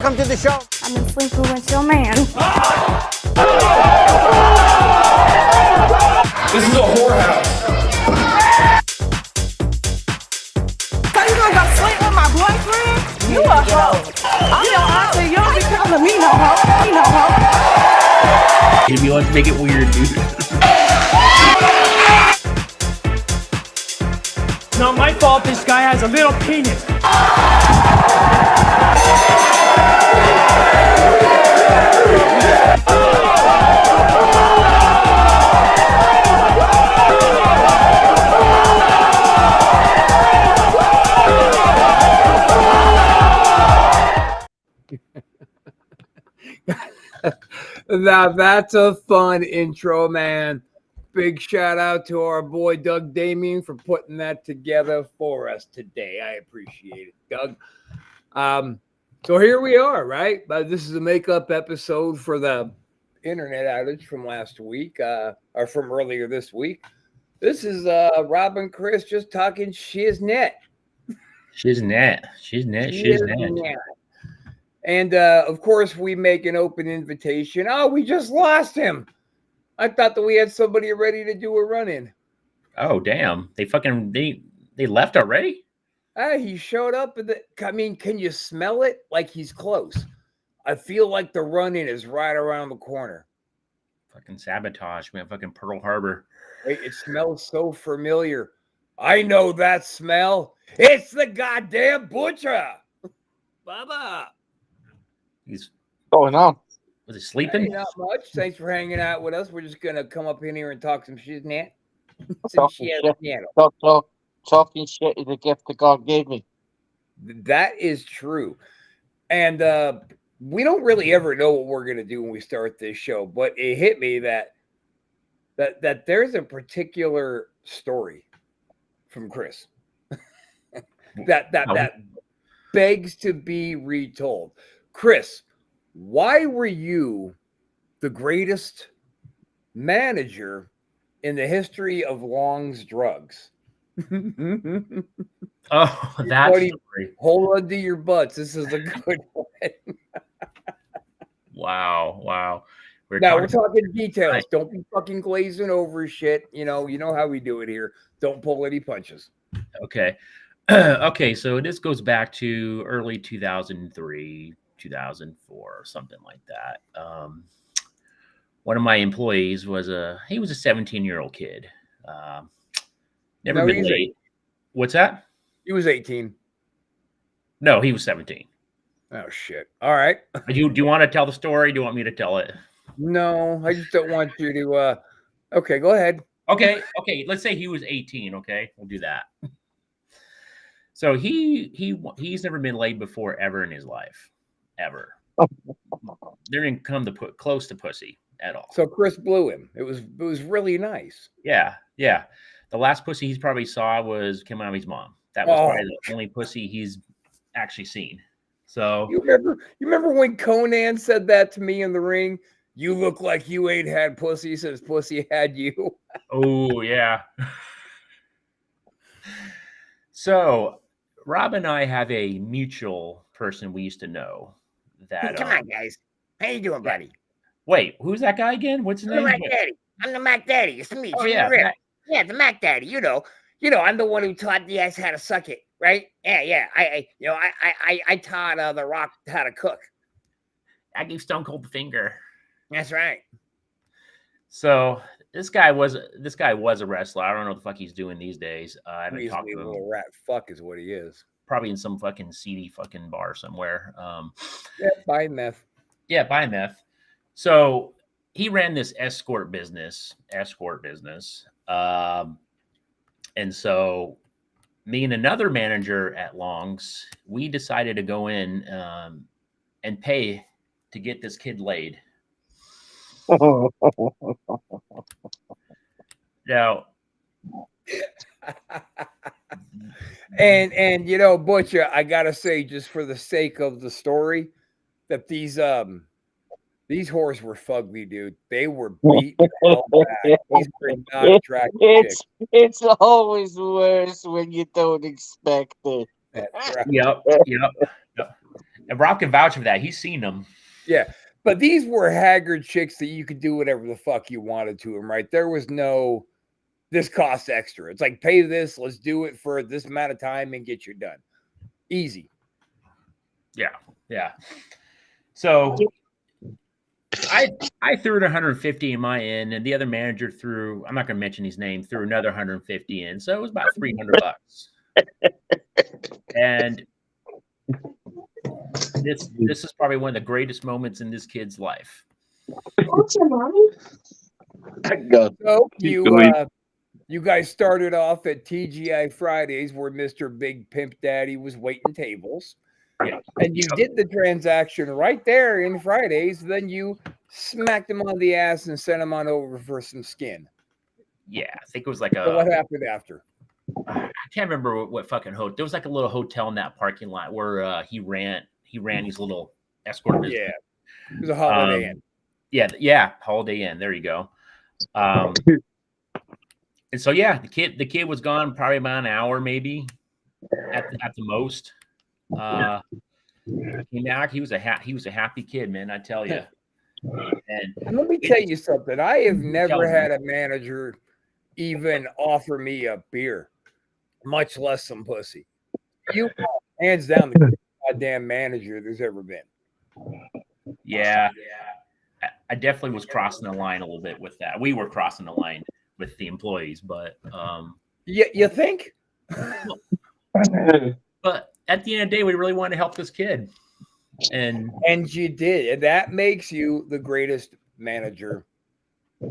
Welcome to the show. I've been sleeping with your man. This is a whorehouse. So you gonna go sleep with my boyfriend? You a hoe. I'm your auntie. You don't be calling me no hoe. Me no hoe. If you want to make it weird, dude. Not my fault this guy has a little penis. Now that's a fun intro, man. Big shout out to our boy Doug Damien for putting that together for us today. I appreciate it, Doug. So here we are, right? This is a makeup episode for the internet outage from last week, or from earlier this week. This is Rob and Chris just talking Shiznet. Shiznet. And of course, we make an open invitation. Oh, we just lost him. I thought that we had somebody ready to do a run-in. Oh, damn. They left already? He showed up. I mean, can you smell it? Like he's close. I feel like the run-in is right around the corner. Fucking sabotage, man. Fucking Pearl Harbor. Wait, it smells so familiar. I know that smell. It's the goddamn butcher. Bubba. He's going on. Was he sleeping? Hey, not much. Thanks for hanging out with us. We're just gonna come up in here and talk some Shiznet. Talking shit is a gift that God gave me. That is true. And we don't really ever know what we're gonna do when we start this show, but it hit me that there's a particular story from Chris that begs to be retold. Chris, why were you the greatest manager in the history of Long's Drugs? Oh, that's Buddy, hold on to your butts. This is a good one. Wow. We're talking details. Right. Don't be fucking glazing over shit. You know how we do it here. Don't pull any punches. Okay. Okay, so this goes back to early 2003. 2004 or something like that. One of my employees was a 17-year-old kid. Never been late. What's that? He was 18. No, he was 17. Oh shit. All right. Do you want to tell the story? Do you want me to tell it? No, I just don't want you to okay, go ahead. Okay. Let's say he was 18, okay? We'll do that. So he's never been laid before ever in his life. Ever. They didn't come to put close to pussy at all. So Chris blew him. It was really nice. Yeah. The last pussy he's probably saw came out of his mom. That was probably the only pussy he's actually seen. So you remember when Conan said that to me in the ring? You look like you ain't had pussy since pussy had you. Oh yeah. So Rob and I have a mutual person we used to know. That come on, guys. How you doing, buddy? Wait, who's that guy again? What's his name? I'm the Mac Daddy. It's me. Oh, yeah. Yeah, the Mac Daddy. You know, I'm the one who taught the ass how to suck it, right? Yeah. I taught The Rock how to cook. I gave Stone Cold the finger. That's right. So this guy was a wrestler. I don't know what the fuck he's doing these days. I haven't talked to him. Little rat fuck is what he is. Probably in some fucking seedy fucking bar somewhere. Yeah, buying meth. Yeah, buying meth. So he ran this escort business. And so me and another manager at Long's, we decided to go in and pay to get this kid laid. Now, and you know, Butcher, I gotta say, just for the sake of the story, that these whores were fugly, dude. They were beating the hell back. These were not attractive chicks. it's always worse when you don't expect it. That's right. yep. And Rob can vouch for that. He's seen them. Yeah, but these were haggard chicks that you could do whatever the fuck you wanted to them, right? There was no, this costs extra. It's like, pay this, let's do it for this amount of time and get you done. Easy. Yeah. So I threw 150 in my end, and the other manager threw, I'm not going to mention his name, threw another 150 in. So it was about $300. And this is probably one of the greatest moments in this kid's life. So you guys started off at TGI Fridays where Mr. Big Pimp Daddy was waiting tables. Yeah. And you did the transaction right there in Fridays. Then you smacked him on the ass and sent him on over for some skin. Yeah, I think it was like So what happened after? I can't remember what fucking hotel. There was like a little hotel in that parking lot where he ran these little escort business. Yeah, it was a Holiday Inn. Yeah, Holiday Inn. There you go. And so yeah, the kid was gone probably about an hour, maybe at the most. Came back. He was a happy kid, man. I tell you. And let me tell you something. I have never had a manager even offer me a beer, much less some pussy. You are hands down the goddamn manager there's ever been. Yeah, I definitely was crossing the line a little bit with that. We were crossing the line with the employees, but you think? But at the end of the day, we really wanted to help this kid, and you did, and that makes you the greatest manager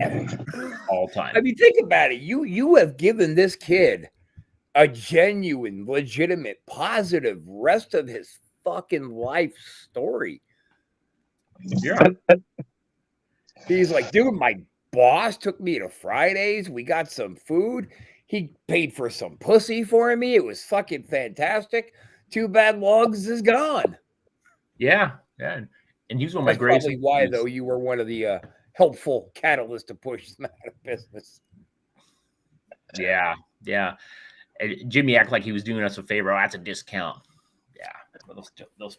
ever. All time. I mean, think about it. You have given this kid a genuine, legitimate, positive rest of his fucking life story. Yeah. He's like, dude, my boss took me to Fridays. We got some food. He paid for some pussy for me. It was fucking fantastic. Too bad Logs is gone. Yeah. And he was one of my That's greatest. probably why, though, you were one of the helpful catalysts to push them out of business. Yeah. And Jimmy acted like he was doing us a favor. Oh, that's a discount. Yeah. Those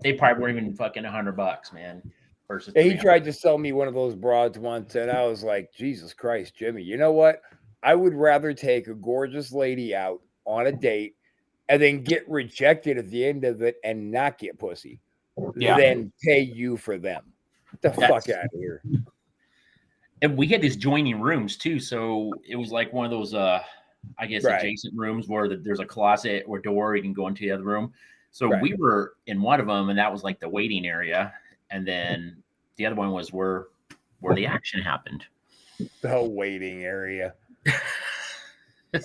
they probably weren't even fucking $100, man. Versus he tried to sell me one of those broads once, and I was like, Jesus Christ, Jimmy, you know what? I would rather take a gorgeous lady out on a date and then get rejected at the end of it and not get pussy than pay you for them. Get the fuck out of here. And we had these joining rooms too, so it was like one of those I guess adjacent rooms where there's a closet or door you can go into the other room. So we were in one of them, and that was like the waiting area, and then the other one was where the action happened. The waiting area.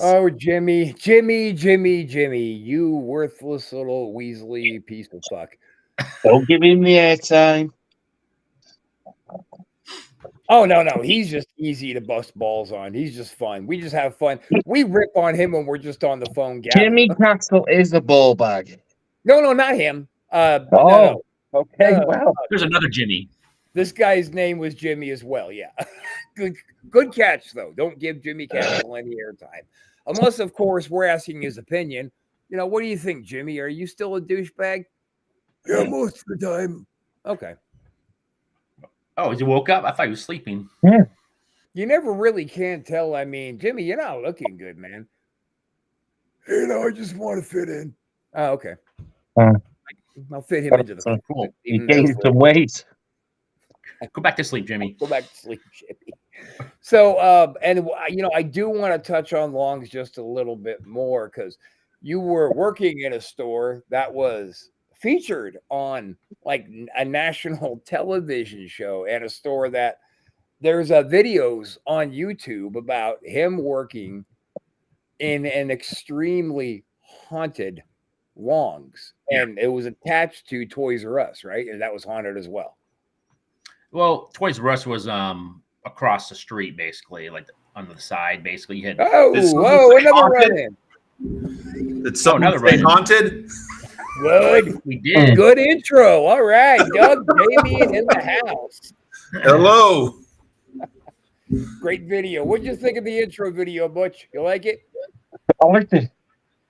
Oh, Jimmy, you worthless little Weasley piece of fuck. Don't give him the airtime. Oh, no. He's just easy to bust balls on. He's just fun. We just have fun. We rip on him when we're just on the phone. Jimmy Castle is a ball bag. No, not him. No. Okay, well. There's another Jimmy. This guy's name was Jimmy as well. Yeah. Good catch, though. Don't give Jimmy Castle any airtime. Unless, of course, we're asking his opinion. You know, what do you think, Jimmy? Are you still a douchebag? Yeah, most of the time. Okay. Oh, you woke up? I thought you were sleeping. Yeah. You never really can tell. I mean, Jimmy, you're not looking good, man. You know, I just want to fit in. Oh, okay. I'll fit him into the cool. He gained some weight. Go back to sleep, Jimmy. Go back to sleep, Jimmy. So, and you know, I do want to touch on Longs just a little bit more because you were working in a store that was featured on like a national television show, and a store that there's videos on YouTube about him working in an extremely haunted Longs, and it was attached to Toys R Us, right? And that was haunted as well. Well, Toys R Us was across the street, basically, like on the side. Basically, you had Whoa, another run-in. Did someone another say run-in. haunted? Good. We did. Good intro. All right, Doug Damien in the house. Hello. Great video. What'd you think of the intro video, Butch? You like it? I liked it.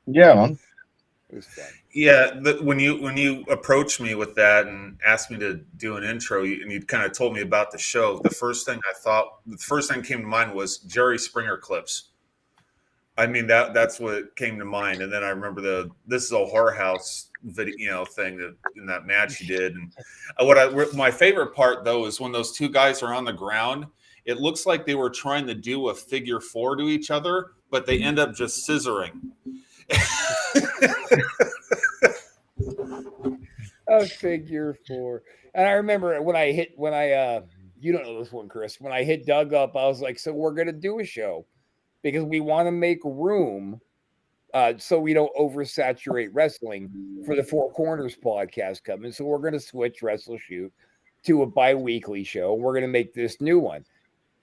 Yeah, man. It was fun. Yeah, when you approached me with that and asked me to do an intro, and you kind of told me about the show, the first thing came to mind was Jerry Springer clips. I mean, that's what came to mind, and then I remember this is a horror house video, thing that in that match you did, and my favorite part though is when those two guys are on the ground. It looks like they were trying to do a figure four to each other, but they end up just scissoring. A figure four. And I remember when I you don't know this one, Chris, when I hit Doug up, I was like, so we're gonna do a show because we want to make room so we don't oversaturate wrestling for the Four Corners podcast coming. So we're gonna switch Wrestle Shoot to a bi-weekly show. We're gonna make this new one.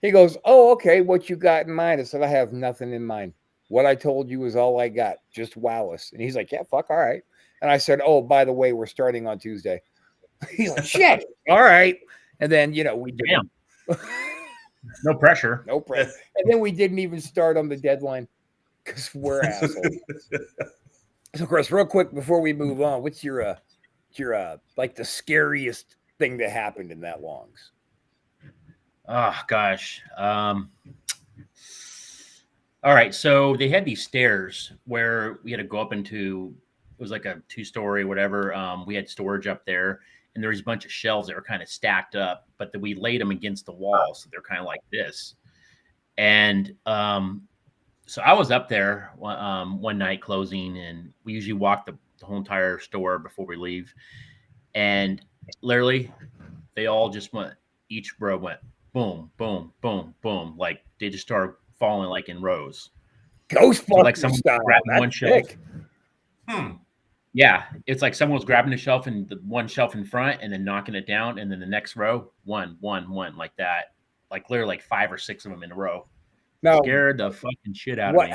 He goes, oh, okay, what you got in mind? I said, I have nothing in mind. What I told you is all I got. Just wow us. And he's like, yeah, fuck, all right. And I said, oh, by the way, we're starting on Tuesday. He's like, shit, all right. And then, we did. No pressure. No pressure. And then we didn't even start on the deadline because we're assholes. So, Chris, real quick before we move on, what's your like the scariest thing that happened in that Longs? Oh gosh. All right. So they had these stairs where we had to go up into. It was like a 2-story, whatever. We had storage up there, and there was a bunch of shelves that were kind of stacked up, but we laid them against the wall, so they're kind of like this. And so I was up there one night closing, and we usually walk the whole entire store before we leave. And literally, they all just went. Each row went boom, boom, boom, boom. Like they just started falling like in rows. Ghostbusters So like someone style. grabbing one shelf. Hmm. Yeah, it's like someone was grabbing a shelf and the one shelf in front and then knocking it down, and then the next row, one, like that, like literally like 5 or 6 of them in a row. Now, Scared the fucking shit out of me.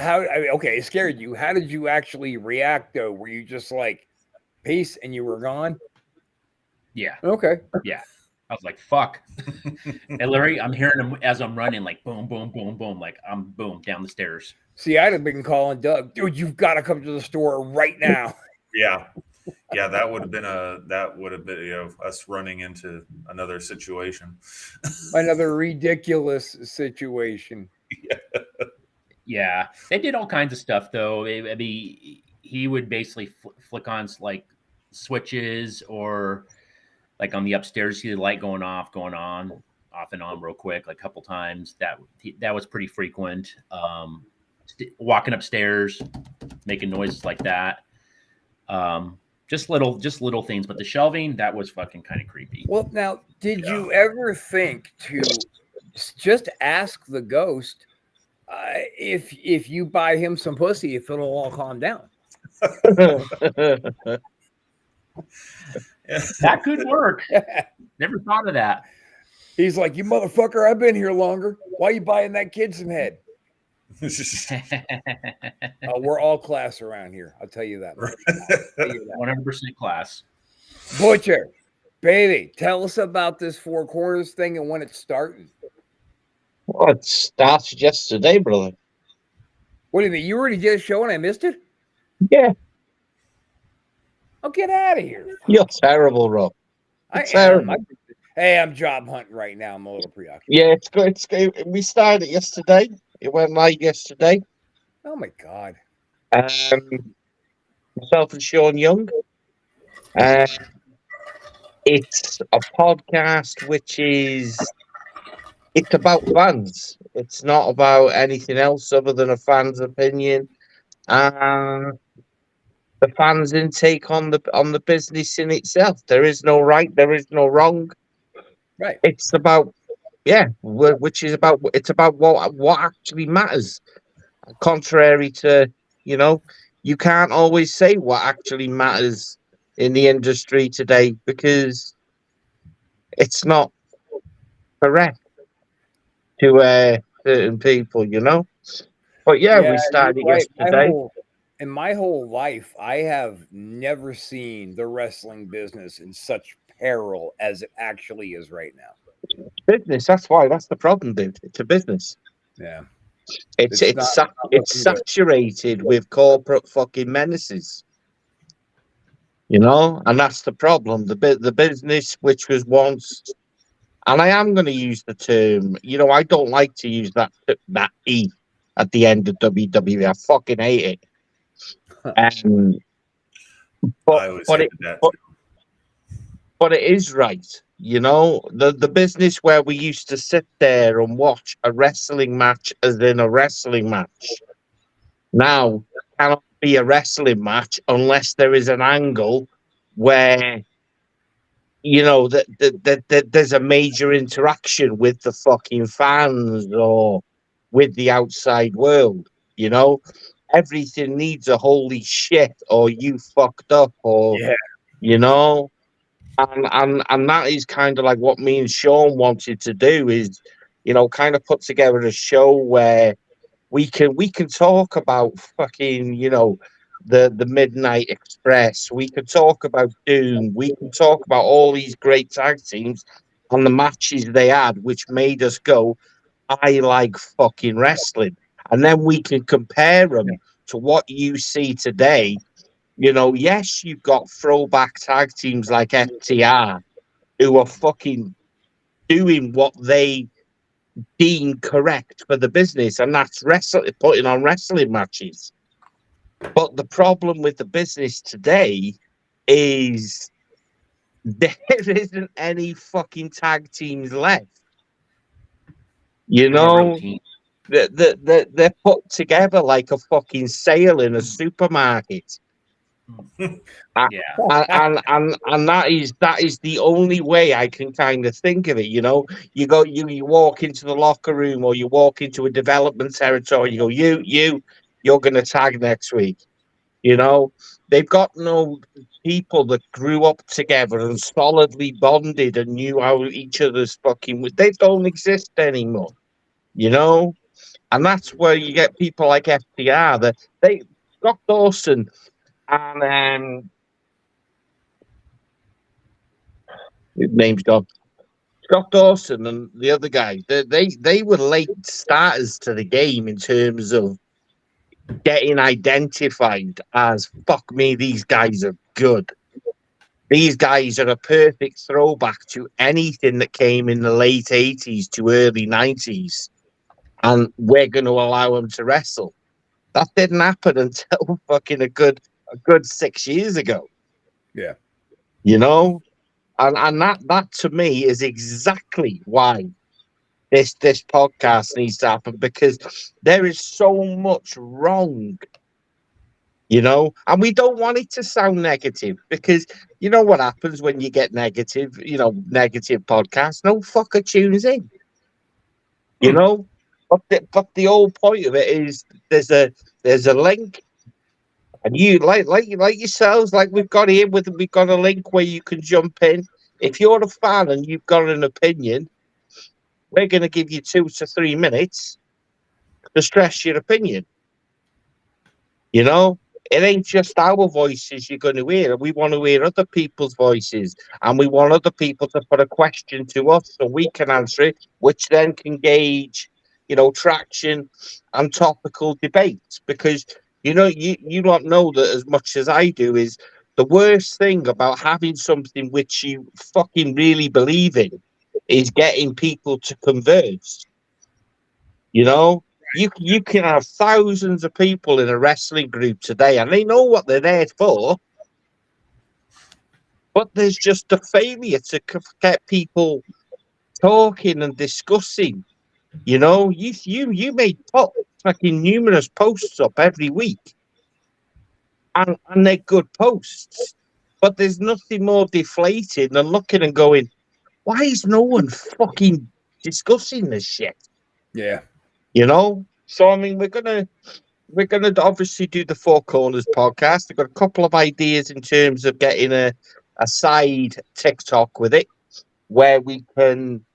Okay, it scared you. How did you actually react though? Were you just like, peace, and you were gone? Yeah. Okay. Yeah. I was like, fuck. And Larry, I'm hearing them as I'm running, like boom, boom, boom, boom, like I'm boom down the stairs. See, I'd have been calling Doug, dude, you've got to come to the store right now. Yeah, that would have been us running into another situation. Another ridiculous situation. Yeah, they did all kinds of stuff though. I mean, he would basically flick on like switches, or like on the upstairs, see the light going off, going on, off and on real quick, like a couple times. That was pretty frequent. Walking upstairs, making noises like that. Just little things, but the shelving, that was fucking kind of creepy. Well, now, did you ever think to just ask the ghost if you buy him some pussy, if it'll all calm down? That could work. Never thought of that. He's like, you motherfucker, I've been here longer. Why you buying that kid some head? We're all class around here. I'll tell you that. 100% class. Butcher, baby, tell us about this Four Corners thing and when it's starting. Well, it started yesterday, brother. What do you mean? You already did a show and I missed it? Yeah. Oh, get out of here. You're terrible, Rob. Terrible. Hey, I'm job hunting right now. I'm a little preoccupied. Yeah, it's good. It's good. We started it yesterday. It went live yesterday. Oh my God. Myself and Sean Young. It's a podcast which it's about fans. It's not about anything else other than a fan's opinion. The fans' intake on the business in itself. There is no right, there is no wrong. Right. It's about Yeah, which is about it's about what actually matters. Contrary to, you know, you can't always say what actually matters in the industry today because it's not correct to certain people, you know. But yeah, Yeah, we you're started it right. yesterday. In my whole life, I have never seen the wrestling business in such peril as it actually is right now. Business. That's why. That's the problem, dude. It's a business. Yeah, It's it's it's not, sa- not it's looking good. saturated with corporate fucking menaces. You know, and that's the problem. The business which was once, and I am going to use the term. You know, I don't like to use that e at the end of WWE. I fucking hate it. Um, but I always but it hated that but too. but it is right. You know, the business where we used to sit there and watch a wrestling match as in a wrestling match now cannot be a wrestling match unless there is an angle where that there's a major interaction with the fucking fans or with the outside world. You know, everything needs a holy shit or you fucked up or Yeah, you know, and that is kind of like what me and Sean wanted to do is, kind of put together a show where we can talk about fucking the Midnight Express. We can talk about Doom. We can talk about all these great tag teams and the matches they had, which made us go, I like fucking wrestling. And then we can compare them to what you see today. Yes, you've got throwback tag teams like FTR who are fucking doing what they deem correct for the business, and that's putting on wrestling matches. But the problem with the business today is there isn't any fucking tag teams left. You No real know, team. they're put together like a fucking sale in a supermarket. Uh, Yeah. and that is the only way I can kind of think of it. You walk into the locker room or you walk into a development territory. You go, you're going to tag next week. They've got no people that grew up together and solidly bonded and knew how each other's They don't exist anymore. You know, and that's where you get people like FTR that Scott Dawson and his name's gone. Scott Dawson and the other guy, they were late starters to the game in terms of getting identified as fuck me, these guys are good. These guys are a perfect throwback to anything that came in the late 80s to early 90s. And we're going to allow them to wrestle. That didn't happen until fucking a good 6 years ago, yeah, you know? And that to me is exactly why this podcast needs to happen because there is so much wrong, and we don't want it to sound negative because you know what happens when you get negative podcasts. No fucker tunes in, you know. But the whole point of it is there's a link, and you like yourselves, like we've got a link where you can jump in. If you're a fan and you've got an opinion, we're going to give you 2 to 3 minutes to stress your opinion. It ain't just our voices you're going to hear. We want to hear other people's voices, and we want other people to put a question to us so we can answer it, which then can gauge, traction and topical debates. Because you don't know that as much as I do. Is the worst thing about having something which you fucking really believe in is getting people to converse. You know, you can have thousands of people in a wrestling group today, and they know what they're there for. But there's just a failure to get people talking and discussing. You may put fucking numerous posts up every week, and they're good posts. But there's nothing more deflating than looking and going, why is no one fucking discussing this shit. Yeah. You know? So I mean we're gonna obviously do the Four Corners podcast. I've got a couple of ideas in terms of getting a side TikTok with it where we can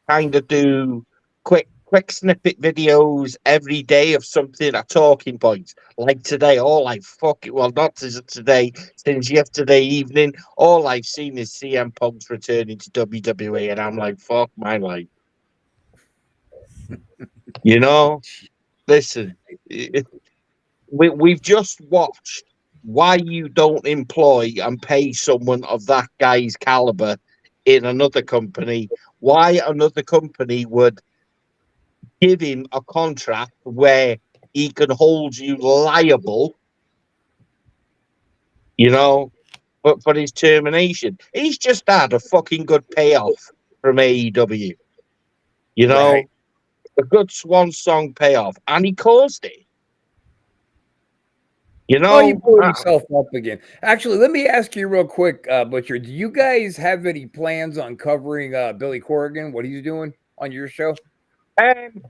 kind of do quick snippet videos every day of something, a talking point. Like today, all I fuck it. Well, not today, since yesterday evening, all I've seen is CM Punk's returning to WWE, and I'm like, fuck my life. You know, listen, we've just watched why you don't employ and pay someone of that guy's caliber in another company. Why another company would give him a contract where he can hold you liable, you know, but for his termination. He's just had a fucking good payoff from AEW, you know, Right. a good swan song payoff, and he caused it. You Oh, you know, blew yourself up again. Actually, let me ask you real quick, Butcher. Do you guys have any plans on covering Billy Corrigan, what he's doing on your show? um,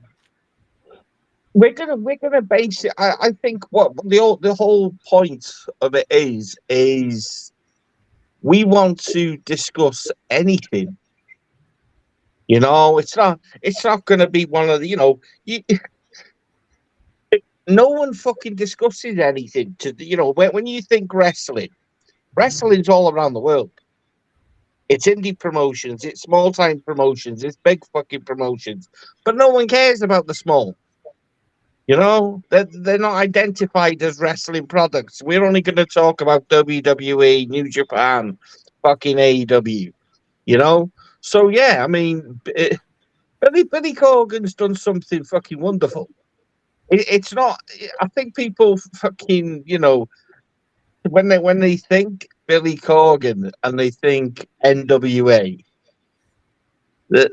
we're gonna base it. I think what the whole point of it is we want to discuss anything. You know, it's not going to be one of the, no one fucking discusses anything when you think wrestling's all around the world. It's indie promotions, it's small time promotions, it's big fucking promotions, but no one cares about the small. You know, they're not identified as wrestling products. We're only going to talk about WWE, New Japan, fucking AEW. You know, so yeah, I mean, Billy Corgan's done something fucking wonderful. It's not. I think people fucking when they think Billy Corgan and they think NWA, they're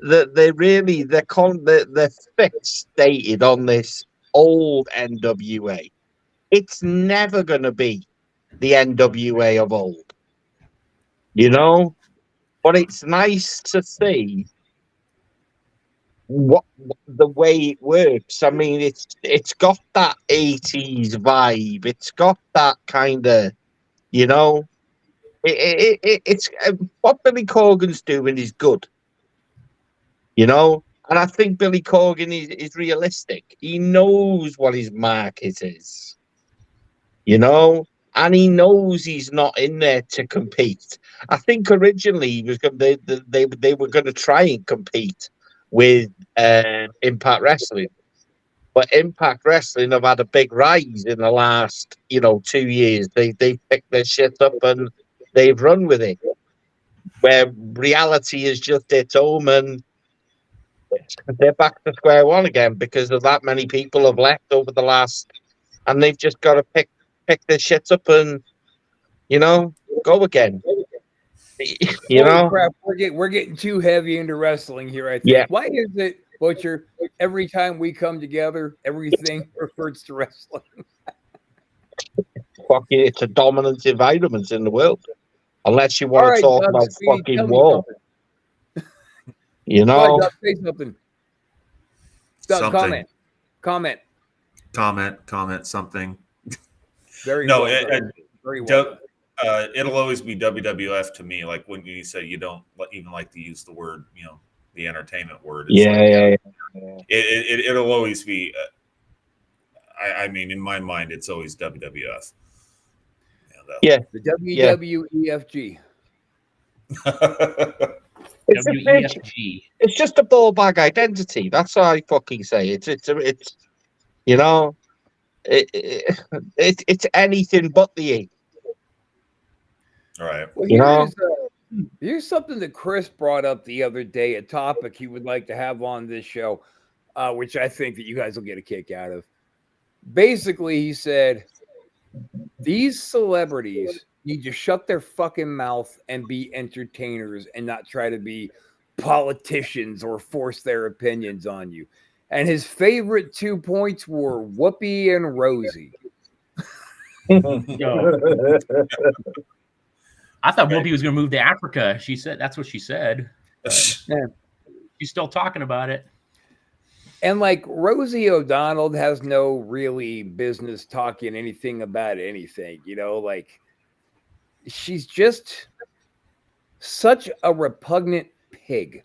fixated on this old NWA. It's never going to be the NWA of old, you know. But it's nice to see what the way it works. I mean, it's got that 80s vibe. It's got that kind of, you know, it's what Billy Corgan's doing is good, you know. And I think Billy Corgan is realistic. He knows what his market is, you know, and he knows he's not in there to compete. I think originally he was going they were going to try and compete with Impact Wrestling. But Impact Wrestling have had a big rise in the last, 2 years. They picked their shit up and they've run with it. Where reality is just its home and they're back to square one again because of that many people have left over the last, and they've just got to pick their shit up and go again. You Holy know? crap, we're getting too heavy into wrestling here, I think. Yeah. Why is it, Butcher, every time we come together, everything refers to wrestling? Fucking, it's a dominant environment in the world. Unless you want All to right, talk Doug, about Speedy, fucking tell me war. something. You Go ahead, know? Doug, say something. Doug, Something. comment. Comment something. Very No, well done. Very well done. It'll always be WWF to me. Like when you say you don't even like to use the word, the entertainment word. It's Yeah. It'll always be. I mean, in my mind, it's always WWF. Yeah. The WWEFG. WEFG. It's just a ball bag identity. That's how I fucking say it. It's it's anything but the E. All right. Well, here's something that Chris brought up the other day, a topic he would like to have on this show, which I think that you guys will get a kick out of. Basically, he said, these celebrities need to shut their fucking mouth and be entertainers and not try to be politicians or force their opinions on you. And his favorite 2 points were Whoopi and Rosie. I thought Whoopi was going to move to Africa. She said that's what she said. Yeah. She's still talking about it. And like Rosie O'Donnell has no really business talking anything about anything, like she's just such a repugnant pig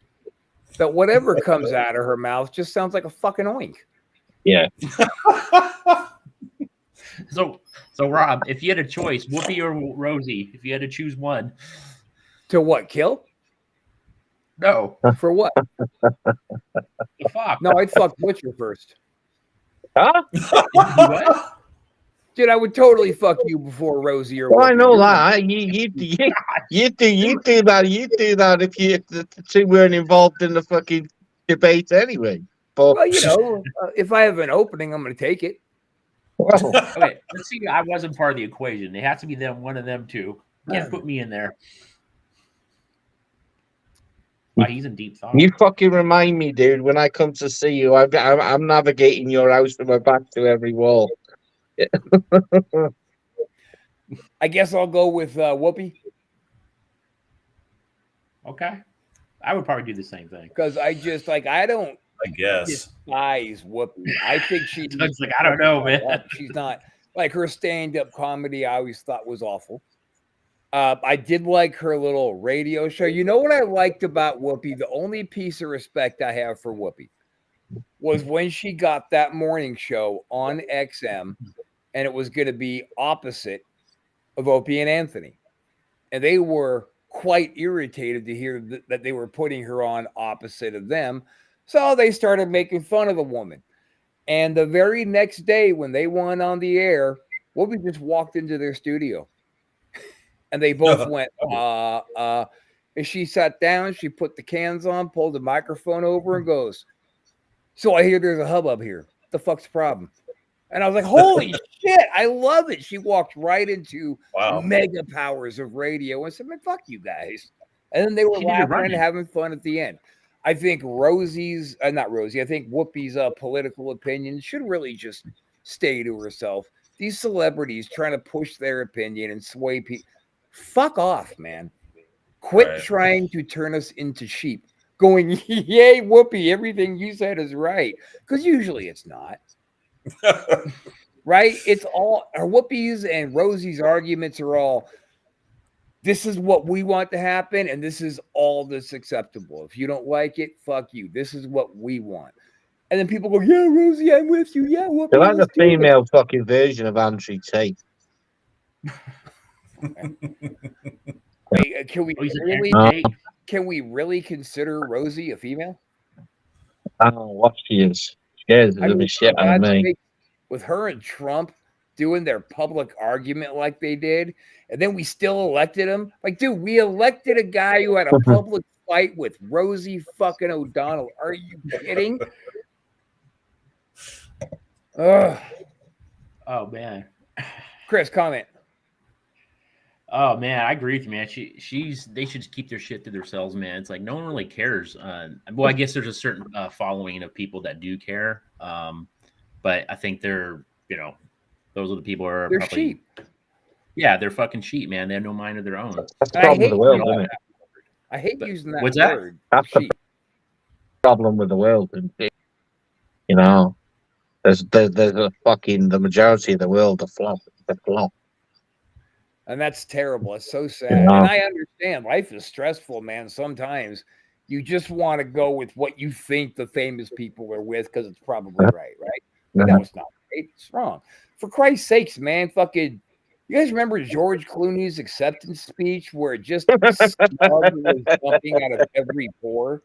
that whatever comes out of her mouth just sounds like a fucking oink. Yeah. So Rob, if you had a choice, Whoopi or Rosie, if you had to choose one, To what, kill? no, For what? the fuck. No, I'd fuck Butcher first. Huh? What? Dude, I would totally fuck you before Rosie or Well, I Whoopi. know You're that. You do that. You do that if the two weren't involved in the fucking debate anyway. But Well, if I have an opening, I'm going to take it. well, Okay, let's see. I wasn't part of the equation. It has to be them, one of them two. Can't put me in there. Wow, he's in deep thought. you fucking remind me, dude. When I come to see you, I'm navigating your house with my back to every wall. I guess I'll go with Whoopi Okay, I would probably do the same thing. because I just I don't I guess. despise Whoopi. I think she's Doug's like, I don't know, man. She's not like her stand-up comedy. I always thought was awful. I did like her little radio show. You know what I liked about Whoopi? The only piece of respect I have for Whoopi was when she got that morning show on XM, and it was going to be opposite of Opie and Anthony, and they were quite irritated to hear that they were putting her on opposite of them. So they started making fun of the woman. And the very next day when they went on the air, Whoopi just walked into their studio. And they both went, and she sat down, she put the cans on, pulled the microphone over and goes, so I hear there's a hubbub here. What the fuck's the problem? And I was like, holy shit, I love it. She walked right into mega powers of radio and said, man, fuck you guys. And then they were laughing and having fun at the end. I think not Rosie, I think Whoopi's political opinion should really just stay to herself. These celebrities trying to push their opinion and sway people. Fuck off, man. Quit trying to turn us into sheep. Going, yay, Whoopi, everything you said is right. Because usually it's not. Right? It's all Whoopi's and Rosie's arguments are all, this is what we want to happen, and this is all that's acceptable. If you don't like it, fuck you. This is what we want. And then people go, yeah, Rosie, I'm with you. Yeah, Whoopi. They're like the female fucking version of Andrew Tate. Hey, can we really consider Rosie a female? I don't know what she is. Scares the living shit out of me. With her and Trump doing their public argument like they did, and then we still elected him. Like, dude, we elected a guy who had a public fight with Rosie fucking O'Donnell. Are you kidding? Ugh. Oh man. Chris, comment. Oh man, I agree with you, man. They should keep their shit to themselves, man. It's like no one really cares. Well, I guess there's a certain following of people that do care. But I think they're, those are the people who are they're probably sheep. Yeah, they're fucking sheep, man. They have no mind of their own. That's the problem with the world, isn't it? I hate using that what's word. That's the problem with the world, isn't it? There's a fucking the majority of the world are flop. And that's terrible. It's so sad. And I understand life is stressful, man. Sometimes you just want to go with what you think the famous people are with because it's probably right? But no, it's not right. It's wrong. For Christ's sakes, man, fucking, you guys remember George Clooney's acceptance speech where it just was jumping out of every pore,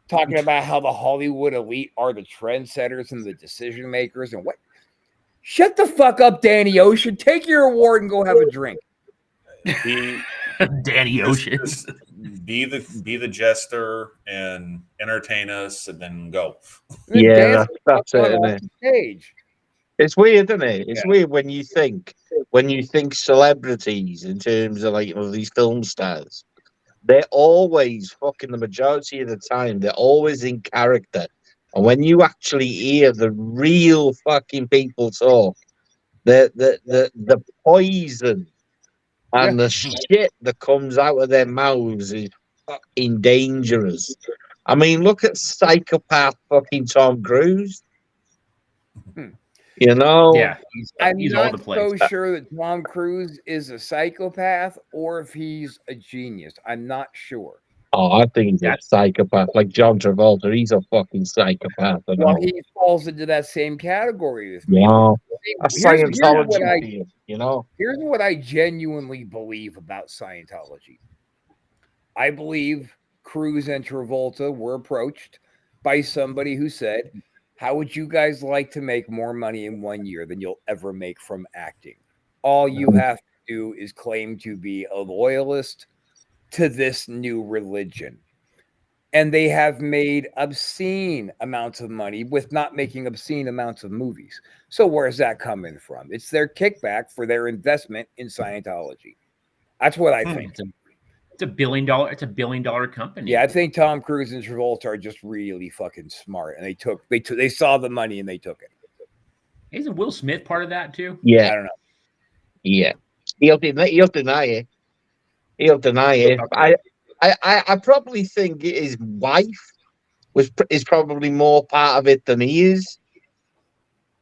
talking about how the Hollywood elite are the trendsetters and the decision makers and what? Shut the fuck up, Danny Ocean. Take your award and go have a drink. Danny Ocean. Be the jester and entertain us, and then go. Yeah, that's it, isn't it? Stage. It's weird, isn't it? It's weird when you think celebrities in terms of these film stars. They're always fucking the majority of the time. They're always in character, and when you actually hear the real fucking people talk, the poison and the shit that comes out of their mouths is fucking dangerous. I mean, look at psychopath fucking Tom Cruise. Hmm. You know, Yeah, I'm he's all not the place. so sure that Tom Cruise is a psychopath or if he's a genius. I'm not sure. oh, I think he's a That's psychopath. Like John Travolta, he's a fucking psychopath. I Well, know. he falls into that same category with me. Yeah, a Here's what Scientology thing, you know. here's what I genuinely believe about Scientology. I believe Cruz and Travolta were approached by somebody who said, "How would you guys like to make more money in 1 year than you'll ever make from acting? All you have to do is claim to be a loyalist to this new religion." And they have made obscene amounts of money with not making obscene amounts of movies. So where's that coming from? It's their kickback for their investment in Scientology. That's what I think. it's a billion dollar company. Yeah, I think Tom Cruise and Travolta are just really fucking smart, and they saw the money and they took it. Isn't Will Smith part of that too? I Yeah, don't know. yeah. He'll deny it. He'll deny it. Okay. I probably think his wife is probably more part of it than he is.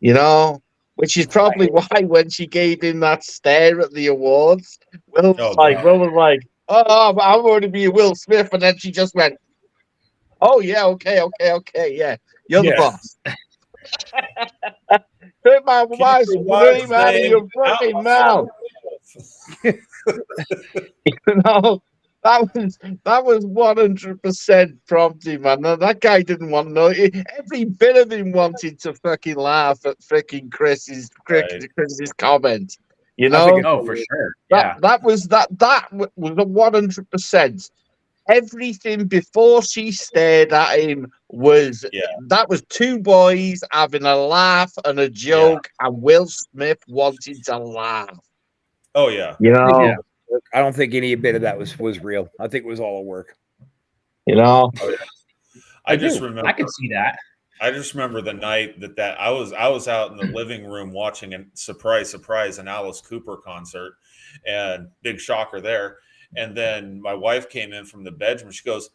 You know, which is probably why when she gave him that stare at the awards, Will Oh, was like, "Oh, I'm going to be Will Smith," and then she just went, "Oh yeah, okay, yeah, you're the Yeah. boss." Take my Keep wife's your wife's name out of name your out fucking my mouth. You know, that was 100% prompting, man. No, that guy didn't want no. Every bit of him wanted to fucking laugh at freaking Chris's comment. You I think know, Oh, for sure. Yeah. that was a 100%. Everything before she stared at him was Yeah. that was two boys having a laugh and a joke, and Will Smith wanted to laugh. Oh yeah. You know, Yeah. I don't think any bit of that was real. I think it was all a work. you know. I do. just remember. I could see that. I just remember the night that I was out in the living room watching a surprise an Alice Cooper concert, and big shocker there. And then my wife came in from the bedroom. She goes,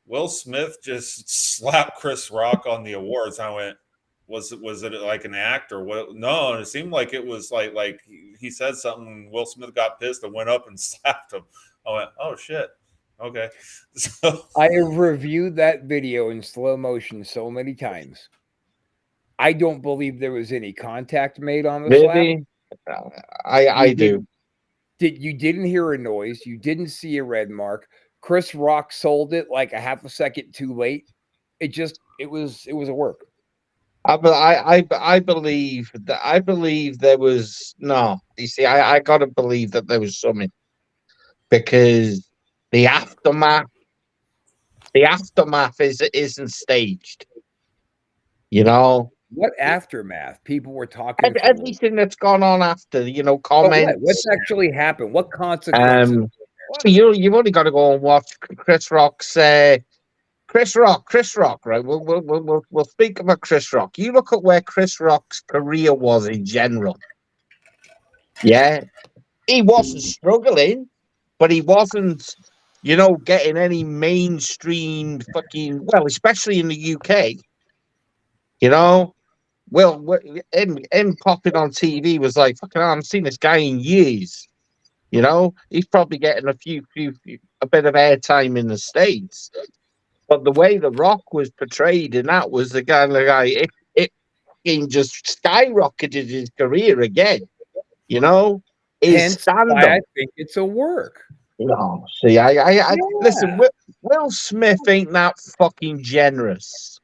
Will Smith just slapped Chris Rock on the awards. I went, was it like an act or what? No, it seemed like it was like he said something. Will Smith got pissed and went up and slapped him. I went, oh shit. Okay. So I have reviewed that video in slow motion so many times. I don't believe there was any contact made on the slap. Really, I do. You didn't hear a noise. You didn't see a red mark. Chris Rock sold it like a half a second too late. It was a work. I believe that there was no. You see, I gotta believe that there was something because the aftermath isn't staged. You know, What aftermath? People were talking. everything that's gone on after. You know, But comments. what's actually happened? What consequences? Well, you've only got to go and watch Chris Rock's. Chris Rock, right? We'll speak about Chris Rock. You look at where Chris Rock's career was in general. Yeah, he wasn't struggling, but he wasn't, getting any mainstream fucking especially in the UK. You know, him popping on TV was like fucking. I haven't seen this guy in years. You know, he's probably getting a bit of airtime in the States. But the way The Rock was portrayed in that was the guy it just skyrocketed his career again. You know, his Hence stand why I up. think it's a work. No, see, I listen. Will Smith ain't that fucking generous.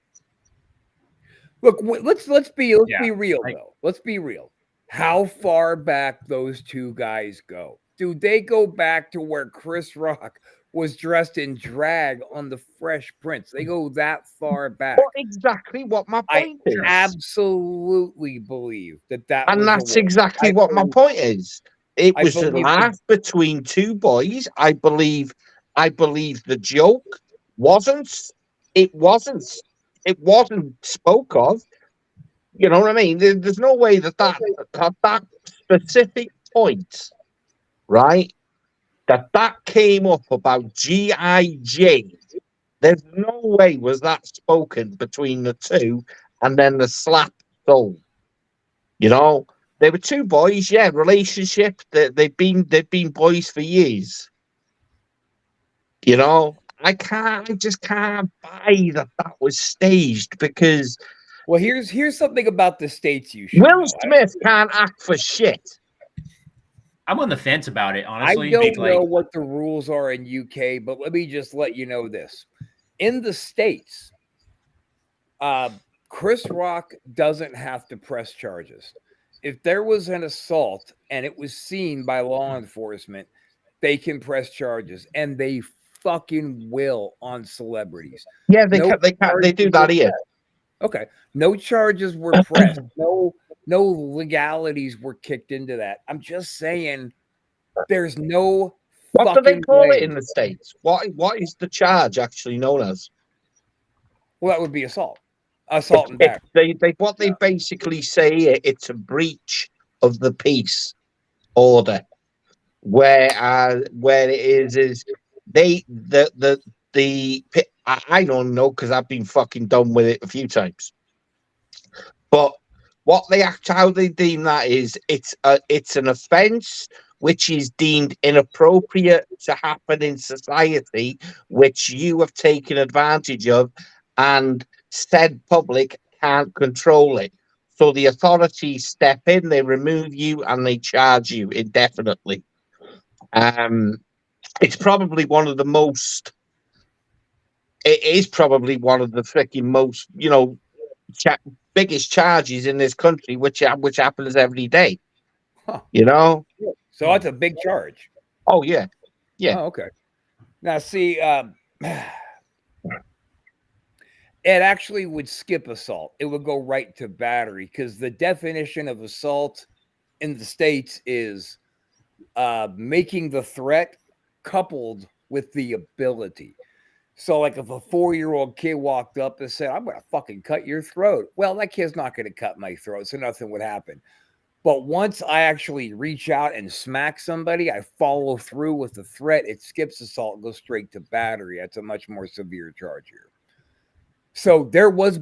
Look, let's be real I- though. Let's be real. How far back those two guys go? Do they go back to where Chris Rock was dressed in drag on the Fresh Prince? They go that far back. What exactly what my point is. Absolutely believe that And was that's a work. exactly what my point is. It was a believe laugh between two boys. I believe the joke wasn't spoke of. You know what I mean? There's no way that specific point, right? That came up about G.I. Jane There's no way was that spoken between the two, and then the slap sold. You know, they were two boys, yeah, relationship. They've been boys for years. You know, I just can't buy that was staged because Well, here's something about the states you should Will know. Smith can't act for shit. I'm on the fence about it, I honestly. don't Like, know what the rules are in UK, but let me just let you know this. In the States, Chris Rock doesn't have to press charges. If there was an assault and it was seen by law enforcement, they can press charges, and they fucking will on celebrities. Yeah, they No can't they do charges that were here. pressed. Okay, no charges were pressed. No legalities were kicked into that. I'm just saying, there's no What do they fucking call it way. in the States? What is the charge actually known as? Well, that would be assault and battery. They basically say it's a breach of the peace order. Where it is they the I don't know because I've been fucking done with it a few times. But how they deem that is it's an offence which is deemed inappropriate to happen in society, which you have taken advantage of, and said public can't control it. So the authorities step in, they remove you, and they charge you indefinitely. It's probably one of the most. It is probably one of the freaking most, biggest charges in this country, which happens every day. Huh. You know. So that's a big charge. Oh yeah, yeah. Oh, okay. Now see, it actually would skip assault. It would go right to battery because the definition of assault in the States is making the threat coupled with the ability. So, like, if a 4-year-old kid walked up and said, "I'm going to fucking cut your throat," well, that kid's not going to cut my throat, so nothing would happen. But once I actually reach out and smack somebody, I follow through with the threat. It skips assault and goes straight to battery. That's a much more severe charge here. So there was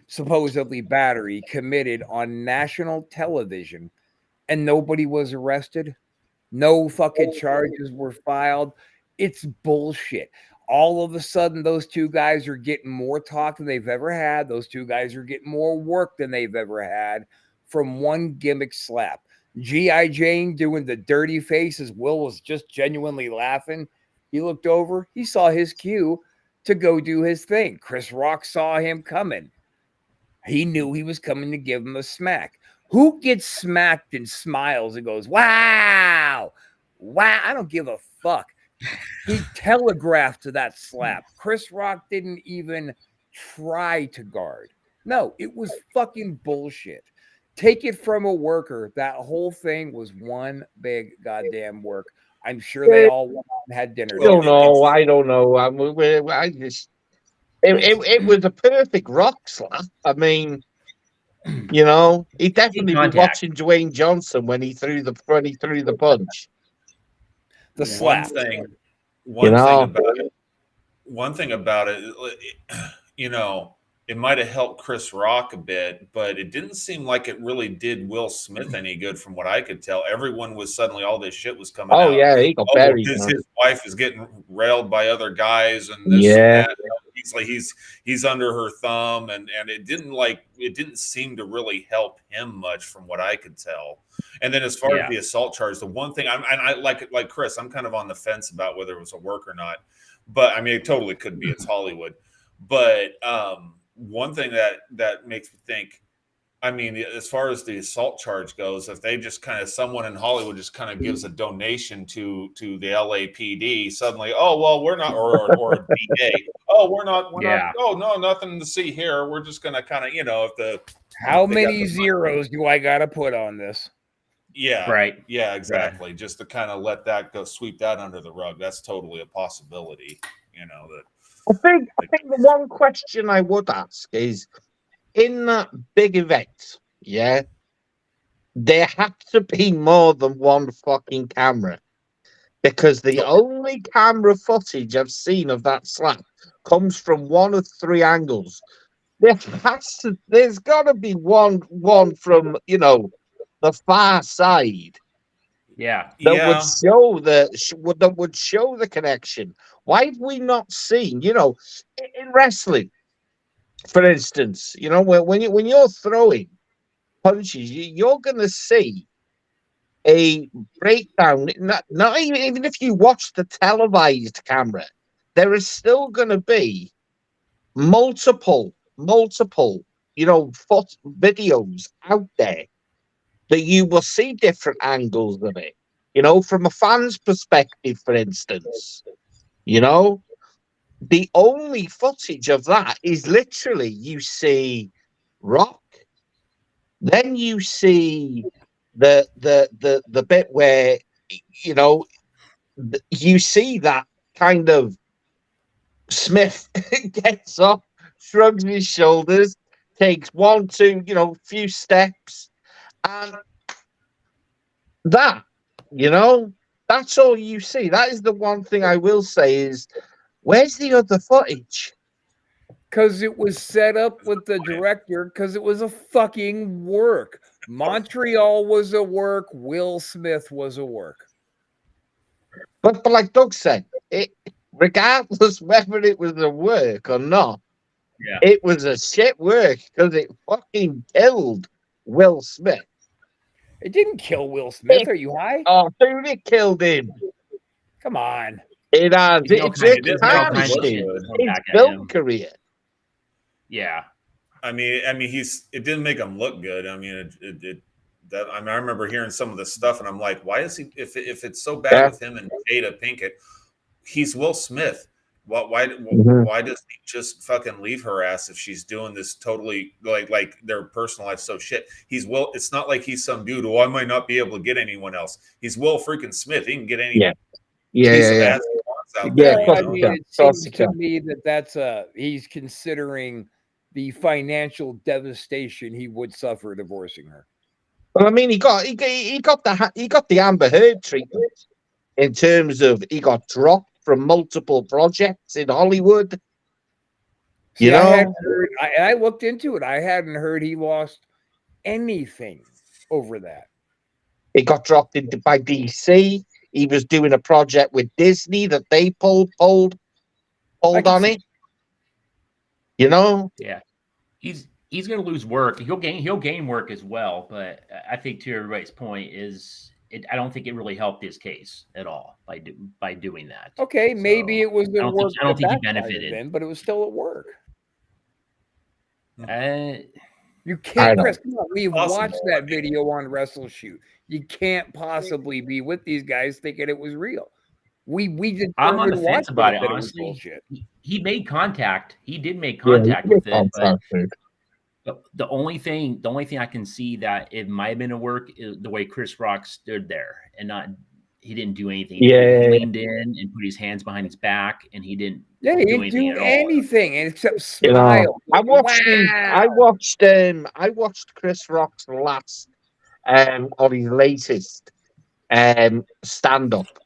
supposedly battery, committed on national television, and nobody was arrested. No fucking charges were filed. It's bullshit. All of a sudden, those two guys are getting more talk than they've ever had. Those two guys are getting more work than they've ever had from one gimmick slap. G.I. Jane doing the dirty face as Will was just genuinely laughing. He looked over. He saw his cue to go do his thing. Chris Rock saw him coming. He knew he was coming to give him a smack. Who gets smacked and smiles and goes, "Wow, wow"? I don't give a fuck. He telegraphed to that slap. Chris Rock didn't even try to guard. No, it was fucking bullshit. Take it from a worker. That whole thing was one big goddamn work. I'm sure they all went out and had dinner. I don't together. know. I don't know. I just. It was a perfect rock slap. I mean, he definitely be contact. watching Dwayne Johnson when he threw the punch. The One slap. thing, know? one thing about it, it might have helped Chris Rock a bit, but it didn't seem like it really did Will Smith any good from what I could tell. Everyone was suddenly, all this shit was coming out. Oh yeah, he got Oh, buried. his wife is getting railed by other guys and this Yeah. and that. He's like he's under her thumb, and it didn't seem to really help him much from what I could tell. And then as far as the assault charge, the one thing I like Chris, I'm kind of on the fence about whether it was a work or not. But I mean, it totally could be. It's Hollywood. But one thing that makes me think, I mean, as far as the assault charge goes, if they just kind of, someone in Hollywood just kind of gives a donation to the LAPD, suddenly, oh well, we're not, or a DA, oh we're not, oh no, nothing to see here. We're just gonna kind of, How many zeros do I gotta put on this? Yeah, right. Yeah, exactly. Right. Just to kind of let that go, sweep that under the rug. That's totally a possibility. I think the one question I would ask is, in that big event, there had to be more than one fucking camera, because the only camera footage I've seen of that slap comes from one of three angles. There's got to be one from the far side Yeah. that would Yeah. show that would show the connection. Why have we not seen? In wrestling, for instance, when you're throwing punches, you're going to see a breakdown. Not even if you watch the televised camera, there is still going to be multiple, foot videos out there that you will see different angles of it. From a fan's perspective, for instance, the only footage of that is literally you see Rock, then you see the bit where you know you see that kind of Smith gets up, shrugs his shoulders, takes one, two, few steps, and that, that's all you see. That is the one thing I will say is, where's the other footage? Because it was set up with the director, because it was a fucking work. Montreal was a work. Will Smith was a work. But like Doug said, regardless whether it was a work or not, it was a shit work because it fucking killed Will Smith. It didn't kill Will Smith. Are you high? Oh, dude, it killed him. Come on. It has. it tarnished look his good. film career. Yeah. I mean, it didn't make him look good. I mean, I remember hearing some of this stuff, and I'm like, why is he? If it's so bad with him and Jada Pinkett, he's Will Smith. Why does he just fucking leave her ass if she's doing this totally like their personal life so shit? He's Will. It's not like he's some dude. I might not be able to get anyone else. He's Will freaking Smith. He can get any piece of ass he wants out there. I mean, it seems to me that's he's considering the financial devastation he would suffer divorcing her. Well, I mean, he got the Amber Heard treatment in terms of he got dropped from multiple projects in Hollywood. See, I looked into it. I hadn't heard he lost anything over that. He got dropped by DC. He was doing a project with Disney that they pulled on it. Yeah. He's going to lose work. He'll gain work as well. But I think to everybody's point is, I don't think it really helped his case at all by doing that. Okay, maybe it was the work. I don't think he benefited, but it was still at work. You I can't, know. Chris. Come on, we've watched that video on Wrestle Shoot. You can't possibly be with these guys thinking it was real. We did. I'm on the fence about it, honestly. He made contact. He did make contact with it. But the only thing I can see that it might have been a work is the way Chris Rock stood there and he didn't do anything. He leaned in and put his hands behind his back, and he didn't. Yeah, he didn't do anything except smile. I watched Chris Rock's last or his latest stand up,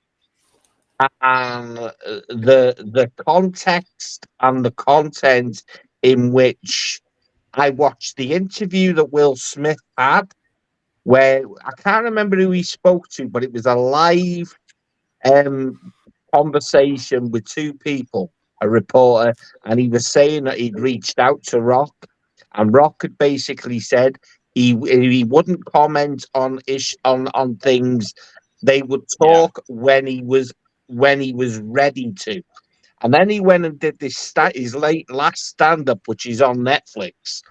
and the context and the content in which I watched the interview that Will Smith had, where I can't remember who he spoke to, but it was a live conversation with two people, a reporter, and he was saying that he'd reached out to Rock, and Rock had basically said he wouldn't comment on things. They would talk when he was ready to. And then he went and did his last stand-up, which is on Netflix.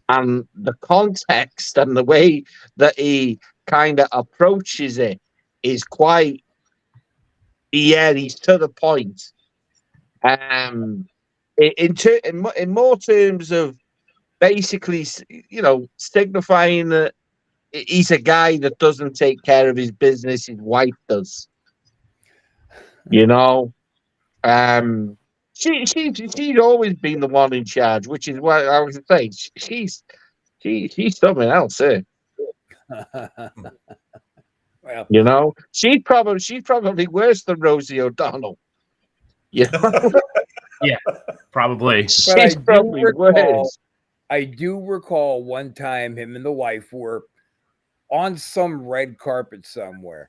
And the context and the way that he kind of approaches it is quite, he's to the point. In more terms of basically, signifying that he's a guy that doesn't take care of his business, his wife does. She's always been the one in charge, which is what I was saying. She's something else, eh? Well, she's probably worse than Rosie O'Donnell. Yeah. Probably. But She's probably worse. I do recall one time him and the wife were on some red carpet somewhere,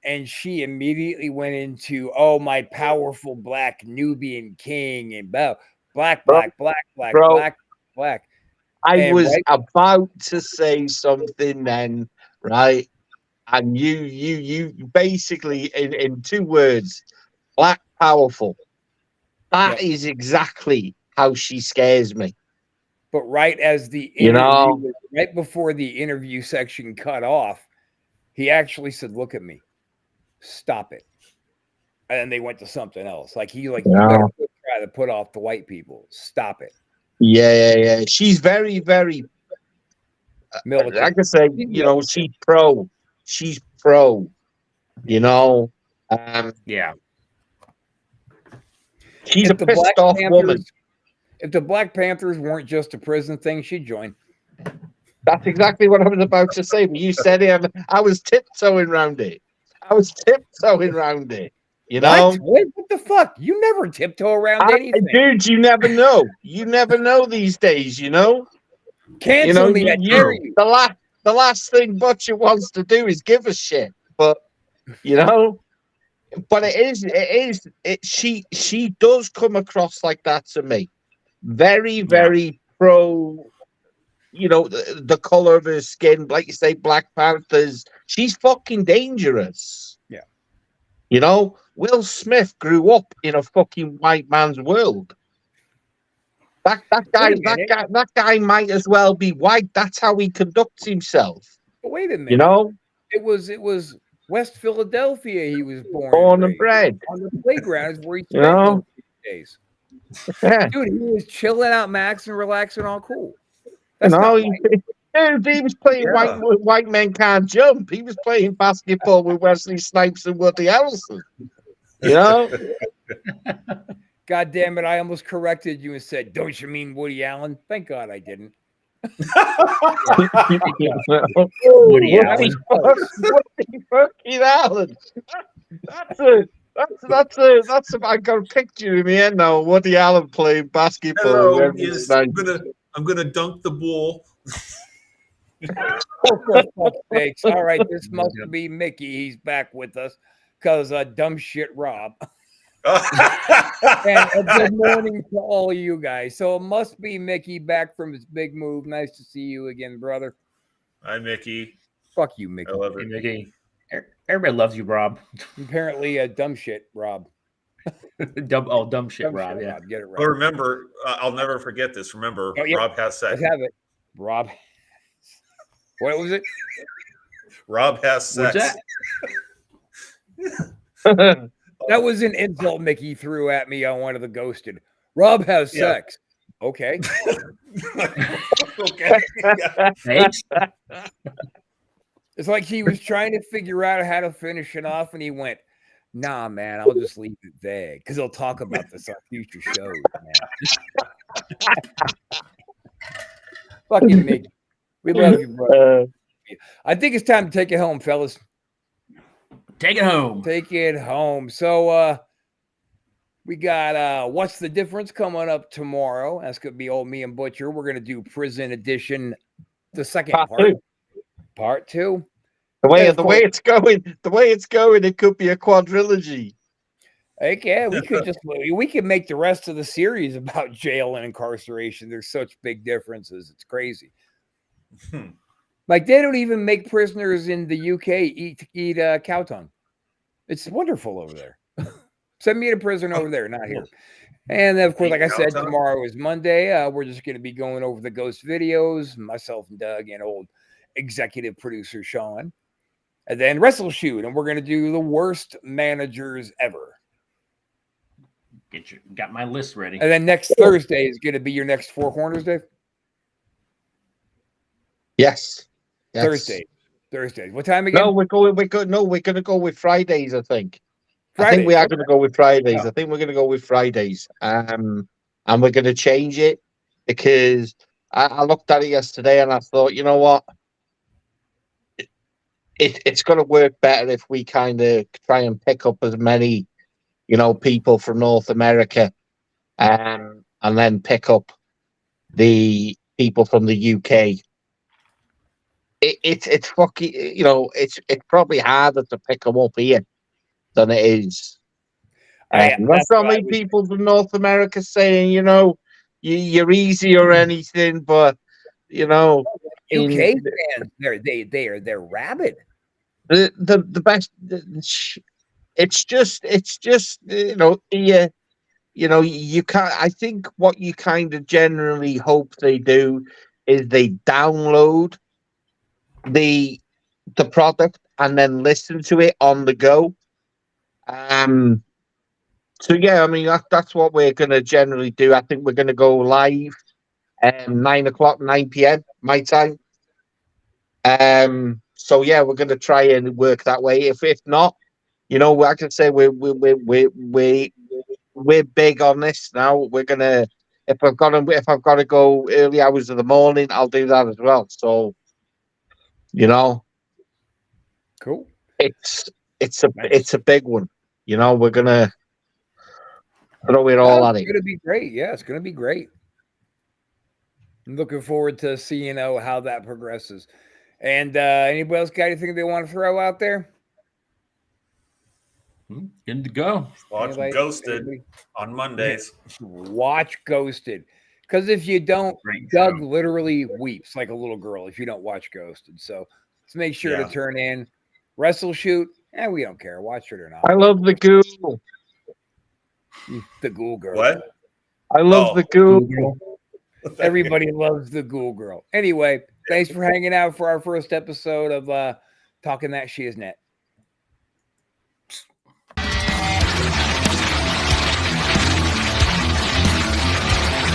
and she immediately went into, "Oh, my powerful black Nubian king," and black, Bro, bro, black. I And was right, about to say something then, right? And you basically in 2 words, black powerful. That yep. is exactly how she scares me. But right as the You interview, know, right before the interview section cut off, he actually said, "Look at me, stop it." And then they went to something else. Like you better yeah, try to put off the white people. Stop it. yeah. She's very, very. Militant. Like I say, She's you know, militant. she's pro. She's pro. You know, Yeah. she's a If the Black pissed off woman. Panthers, if the Black Panthers weren't just a prison thing, she'd join. That's exactly what I was about to say. When you said it, I was tiptoeing around it. You What? know, What the fuck? You never tiptoe around anything. dude, you never know. You never know these days. You know, Cancel me, I dare you. the last thing Butcher wants to do is give a shit. But you know, but she does come across like that to me. Very, very pro. You know, the color of her skin, like you say, Black Panthers. She's fucking dangerous. Yeah. You know, Will Smith grew up in a fucking white man's world. That guy might as well be white. That's how he conducts himself. But wait a minute. You know, it was West Philadelphia he was born and raised. bred. On the playground is where he You spent know? most of his days. Yeah. Dude, he was chilling out, maxing, relaxing, all cool. You That's know, not he was playing White Men Can't Jump. He was playing basketball with Wesley Snipes and Woody Harrelson. You know? God damn it, I almost corrected you and said, "Don't you mean Woody Allen?" Thank God I didn't. Woody Allen. Woody fucking Allen. That's I got a picture in the end now. Woody Allen playing basketball. Hello, with yes, Wesley I'm gonna dunk the ball. Oh, for fuck's sakes. All right, this must be Mickey. He's back with us because dumb shit Rob. And a good morning to all of you guys. So it must be Mickey back from his big move. Nice to see you again, brother. Hi, Mickey. Fuck you, Mickey. I love Hey, it. Mickey. Everybody loves you, Rob. Apparently, dumb shit Rob. Dumb shit, Dumb Rob. shit, Yeah. Rob. Get it right. Well, remember, I'll never forget this. Remember, Oh, yeah. Rob has sex. Let's have it. Rob. What was it? Rob has What's sex. that? That was an insult Mickey threw at me on one of the ghosted. Rob has sex. Okay. Okay. Thanks. It's like he was trying to figure out how to finish it off, and he went, "Nah, man, I'll just leave it vague because he'll talk about this on future shows, man." Fucking Mickey. We love you, bro. I think it's time to take it home, fellas. Take it home. Take it home. So we got What's the Difference coming up tomorrow. That's gonna be old me and Butcher. We're gonna do Prison Edition, the second part. Part 2. The way it's going, it could be a quadrilogy. Heck yeah, we could make the rest of the series about jail and incarceration. There's such big differences. It's crazy. Like they don't even make prisoners in the UK eat cow tongue. It's wonderful over there. Send me to prison over there, not here. And then, of course, like I said, tomorrow is Monday. We're just going to be going over the ghost videos, myself and Doug and old executive producer Sean. And then Wrestle Shoot, and we're going to do the worst managers ever. Got my list ready. And then next Thursday is going to be your next Four Corners, Dave? Yes. Thursday. What time again? No, we're going to go with Fridays, I think. Fridays, I think we are going to go with Fridays. I think we're going to go with Fridays. And we're going to change it because I looked at it yesterday and I thought, you know what? It's going to work better if we kind of try and pick up as many, people from North America and and then pick up the people from the UK. It's fucking, you know, it's probably harder to pick them up here than it is. Yeah, There's that's so what I many was. people from North America saying, you know, you're easy or anything, but you know, in UK fans, they're rabid. the best. It's just you know, you know, you can't. I think what you kind of generally hope they do is they download the product and then listen to it on the go. Um. So yeah, I mean that's what we're gonna generally do. I think we're gonna go live 9 o'clock, 9 p.m. my time. So yeah, we're gonna try and work that way. If not, you know, I can say we're big on this now. We're gonna if I've got to go early hours of the morning, I'll do that as well. So you know, Cool. it's it's a big one. You know, we're gonna throw it all at It's it. gonna be great. Yeah, it's gonna be great. I'm looking forward to seeing how that progresses. And anybody else got anything they want to throw out there? Good to go. Watch Anybody? Ghosted Anybody? on Mondays. Watch Ghosted. Because if you don't, Great Doug show. literally weeps like a little girl if you don't watch Ghosted. So let's make sure Yeah. to turn in. Wrestle Shoot. We don't care. Watch it or not. I love the ghoul. The Ghoul Girl. What? I love the ghoul. Everybody loves the Ghoul Girl. Anyway, thanks for hanging out for our first episode of Talking That Shiznet.